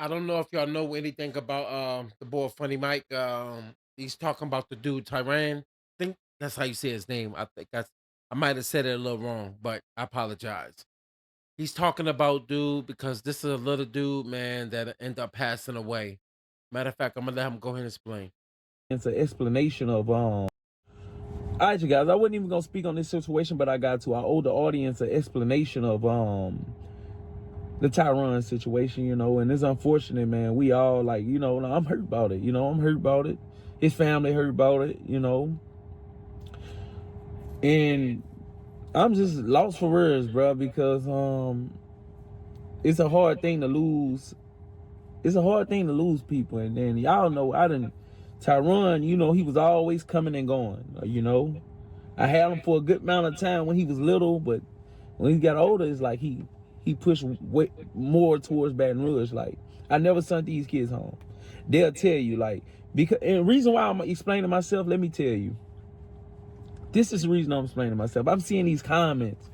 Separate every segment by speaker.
Speaker 1: I don't know if y'all know anything about the boy Funny Mike. He's talking about the dude Tyran. I think that's how you say his name. I might have said it a little wrong, but I apologize. He's talking about dude because this is a little dude, man, that ended up passing away. Matter of fact, I'm gonna let him go ahead and explain.
Speaker 2: It's an explanation of all right, you guys, I wasn't even gonna speak on this situation, but I got to. I owe the audience an explanation of the Tyraun situation, and it's unfortunate, man. We all like, I'm hurt about it, I'm hurt about it. His family hurt about it. And I'm just lost for words, bro, because it's a hard thing to lose. It's a hard thing to lose people, and then y'all know I didn't. Tyraun, he was always coming and going. I had him for a good amount of time when he was little, but when he got older, it's like he pushed way more towards Baton Rouge. Like, I never sent these kids home. They'll tell you, like, because, and the reason why I'm explaining myself, let me tell you. This is the reason I'm explaining myself. I'm seeing these comments.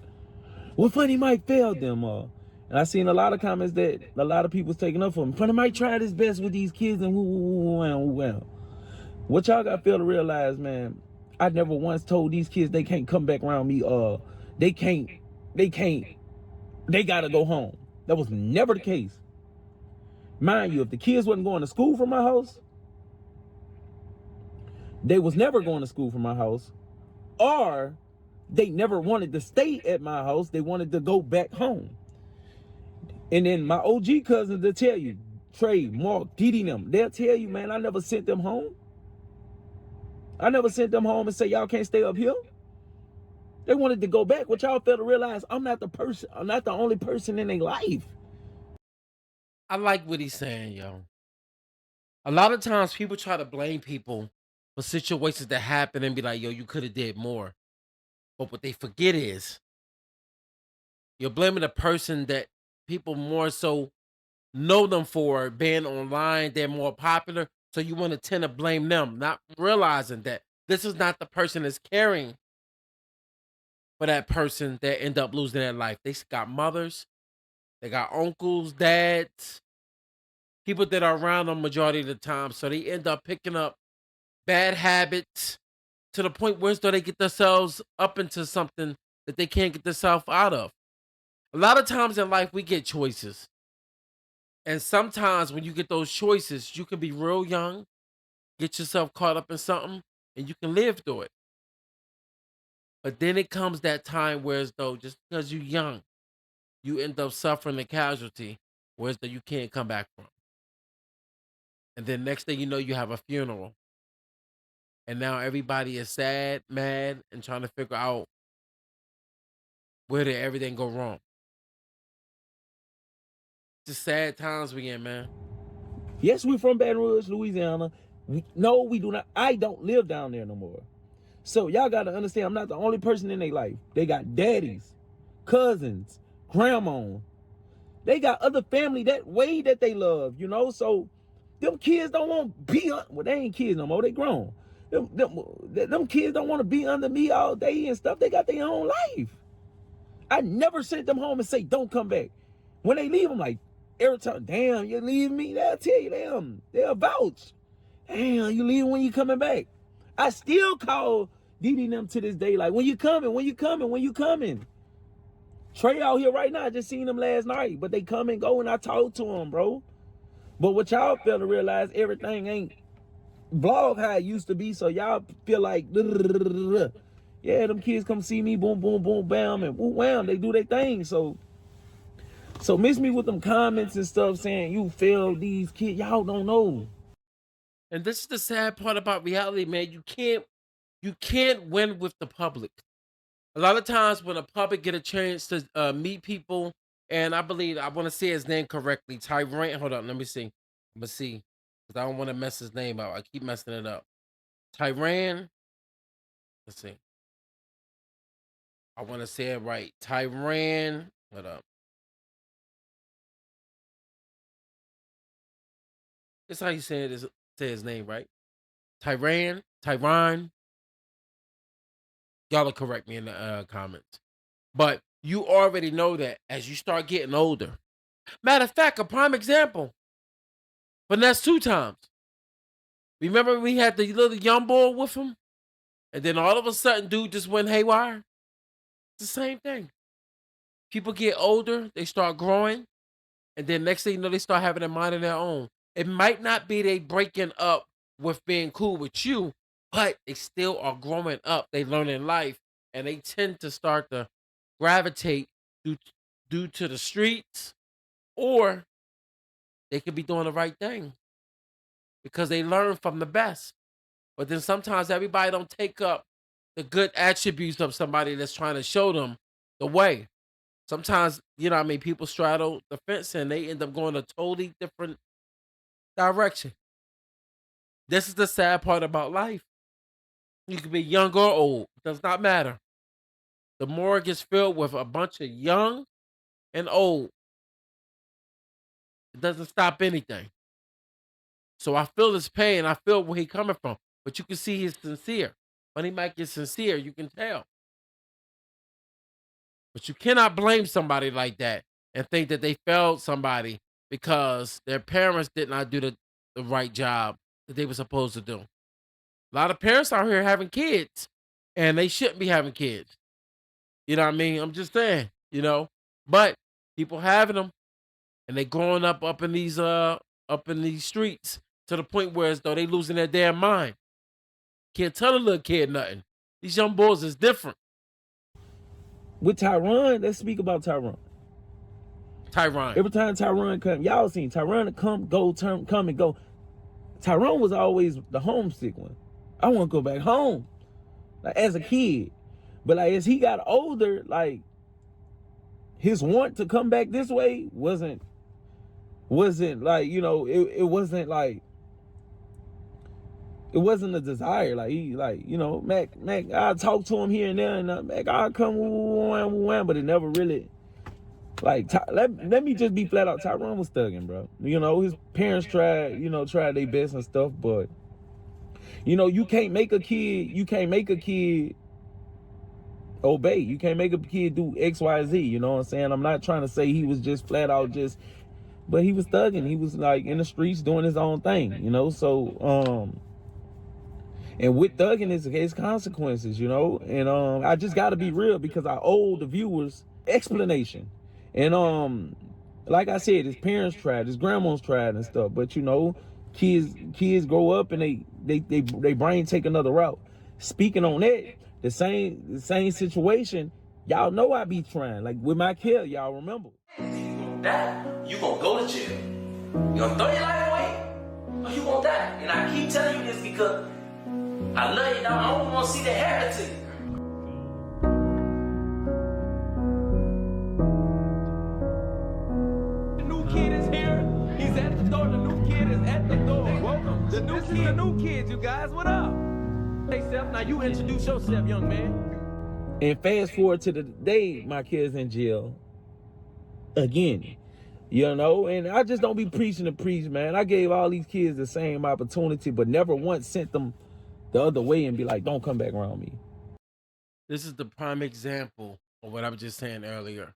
Speaker 2: Well, Funny Mike failed them. And I seen a lot of comments that a lot of people's taking up for him. Funny Mike tried his best with these kids and whoo. What y'all got to fail to realize, man, I never once told these kids they can't come back around me. They can't, they gotta go home. That was never the case. Mind you, if the kids wasn't going to school from my house, they was never going to school from my house, or they never wanted to stay at my house. They wanted to go back home. And then my OG cousins, they'll tell you, Trey, Mark, Didi, them, they'll tell you, man, I never sent them home. I never sent them home and say, y'all can't stay up here. They wanted to go back. What y'all fail to realize, I'm not the only person in their life.
Speaker 1: I like what he's saying, yo. A lot of times people try to blame people for situations that happen and be like, yo, you could have did more. But what they forget is you're blaming the person that people more so know them for being online. They're more popular. So you want to tend to blame them, not realizing that this is not the person that's caring for that person that end up losing their life. They got mothers, they got uncles, dads, people that are around them majority of the time. So they end up picking up bad habits to the point where they get themselves up into something that they can't get themselves out of. A lot of times in life, we get choices. And sometimes when you get those choices, you can be real young, get yourself caught up in something, and you can live through it. But then it comes that time where as though just because you're young, you end up suffering a casualty, whereas though you can't come back from. And then next thing you know, you have a funeral. And now everybody is sad, mad, and trying to figure out where did everything go wrong. Just sad times we in, man.
Speaker 2: Yes, we're from Baton Rouge, Louisiana. No, we do not. I don't live down there no more. So y'all got to understand, I'm not the only person in their life. They got daddies, cousins, grandma. They got other family that way that they love. So them kids don't want to be, well, they ain't kids no more. They grown. Them kids don't want to be under me all day and stuff. They got their own life. I never sent them home and say, don't come back. When they leave, I'm like, every time, damn, you leave me? They'll tell you, damn, they'll vouch. Damn, you leave when you coming back. I still call Didi them to this day, like, when you coming, when you coming, when you coming? Trey out here right now, I just seen them last night, but they come and go and I talk to them, bro. But what y'all fail to realize, everything ain't vlog how it used to be, so y'all feel like, yeah, them kids come see me, boom, boom, boom, bam, and woo, wham, they do their thing. So miss me with them comments and stuff saying you failed these kids. Y'all don't know.
Speaker 1: And this is the sad part about reality, man. You can't win with the public. A lot of times when the public get a chance to meet people, and I believe I want to say his name correctly, Tyraun. Hold on, let me see. Let me see, because I don't want to mess his name up. I keep messing it up. Tyran. Let's see. I want to say it right. Tyran. Hold up. That's how you say it. Say his name right. Tyran. Tyron. Y'all will correct me in the comments. But you already know that as you start getting older. Matter of fact, a prime example. Finesse 2 times. Remember we had the little young boy with him? And then all of a sudden, dude just went haywire? It's the same thing. People get older, they start growing, and then next thing you know, they start having a mind of their own. It might not be they breaking up with being cool with you, but they still are growing up. They learning life, and they tend to start to gravitate due, due to the streets, or they could be doing the right thing because they learn from the best. But then sometimes everybody don't take up the good attributes of somebody that's trying to show them the way. Sometimes, you know what I mean, people straddle the fence and they end up going a totally different direction. This is the sad part about life. You can be young or old, it does not matter. The morgue is filled with a bunch of young and old. It doesn't stop anything. So I feel his pain. I feel where he's coming from. But you can see he's sincere. FunnyMike is sincere. You can tell. But you cannot blame somebody like that and think that they failed somebody because their parents did not do the right job that they were supposed to do. A lot of parents out here having kids and they shouldn't be having kids. You know what I mean? I'm just saying, you know. But people having them and they growing up in these streets to the point where as though they losing their damn mind. Can't tell a little kid nothing. These young boys is different.
Speaker 2: With Tyraun, let's speak about Tyraun.
Speaker 1: Tyraun.
Speaker 2: Every time Tyraun come, y'all seen Tyraun come, go, come and go. Tyraun was always the homesick one. I want to go back home, like as a kid. But like as he got older, like his want to come back this way wasn't like, you know, it wasn't like, it wasn't a desire. Like he, like, you know, Mac, I talk to him here and there, and Mac, I come, but it never really. Like, let me just be flat out. Tyraun was thugging, bro. You know, his parents tried their best and stuff, but you know, you can't make a kid obey. You can't make a kid do X, Y, Z. You know what I'm saying? I'm not trying to say he was just flat out but he was thugging. He was like in the streets doing his own thing, you know. So, and with thugging is consequences, you know. And I just got to be real because I owe the viewers explanation. And like I said, his parents tried, his grandmas tried and stuff. But you know, kids grow up and they brain take another route. Speaking on that, the same situation. Y'all know I be trying. Like with my kid, y'all remember.
Speaker 3: You gonna die, you gonna go to jail. You gonna throw your life away, or you gonna die. And I keep telling you this because I love you, dog. I don't want to see that happen to you.
Speaker 2: The new kid is here. He's at the door. The new kid is at the door. Welcome. This is the new kid, you guys. What up? Hey, Seth, now you introduce yourself, young man. And fast forward to the day my kid's in jail again. You know, and I just don't be preaching to preach, man. I gave all these kids the same opportunity, but never once sent them the other way and be like, don't come back around me.
Speaker 1: This is the prime example of what I was just saying earlier.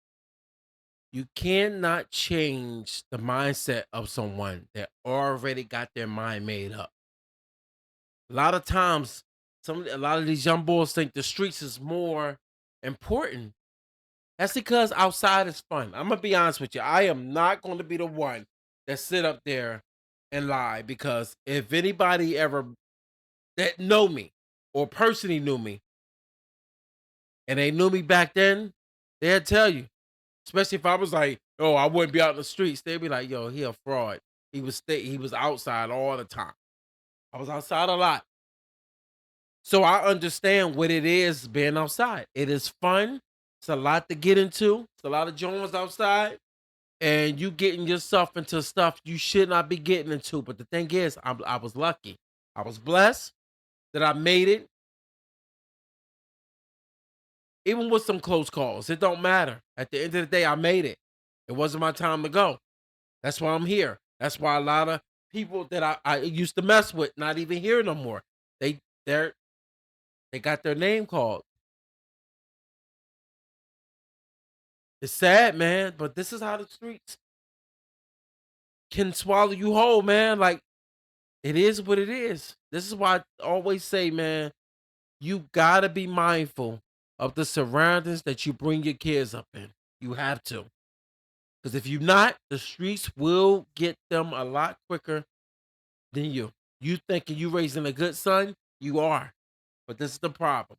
Speaker 1: You cannot change the mindset of someone that already got their mind made up. A lot of times, a lot of these young boys think the streets is more important. That's because outside is fun. I'm gonna be honest with you. I am not going to be the one that sit up there and lie because if anybody ever that know me or personally knew me and they knew me back then, they'll tell you. Especially if I was like, "Oh, I wouldn't be out in the streets," they'd be like, "Yo, he a fraud. He was outside all the time. I was outside a lot." So I understand what it is being outside. It is fun. It's a lot to get into. It's a lot of joints outside, and you getting yourself into stuff you should not be getting into. But the thing is, I was lucky. I was blessed that I made it, even with some close calls. It don't matter. At the end of the day, I made it. It wasn't my time to go. That's why I'm here. That's why a lot of people that I used to mess with, not even here no more. They got their name called. It's sad, man, but this is how the streets can swallow you whole, man. Like, it is what it is. This is why I always say, man, you gotta be mindful of the surroundings that you bring your kids up in. You have to. Because if you're not, the streets will get them a lot quicker than you. You thinking you raising a good son? You are. But this is the problem.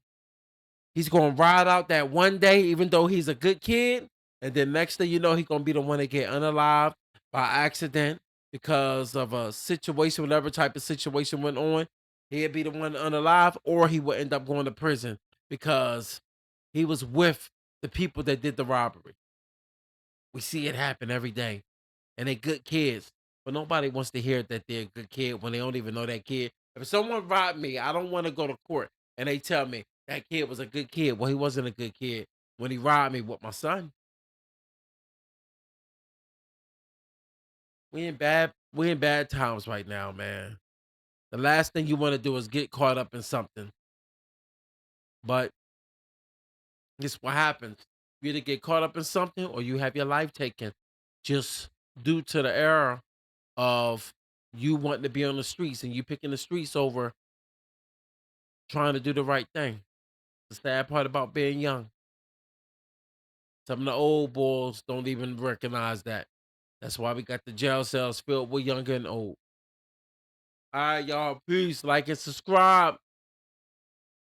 Speaker 1: He's gonna ride out that one day, even though he's a good kid, and then next thing you know, he's gonna be the one that get unalived by accident because of a situation, whatever type of situation went on. He'd be the one unalive, or he would end up going to prison because he was with the people that did the robbery. We see it happen every day, and they good kids, but nobody wants to hear that they're a good kid when they don't even know that kid. If someone robbed me, I don't want to go to court and they tell me that kid was a good kid. Well, he wasn't a good kid when he robbed me with my son. We in bad times right now, man. The last thing you want to do is get caught up in something. But this what happens. You either get caught up in something or you have your life taken just due to the error of you wanting to be on the streets and you picking the streets over trying to do the right thing. The sad part about being young. Some of the old boys don't even recognize that. That's why we got the jail cells filled with young and old. All right, y'all. Peace. Like and subscribe.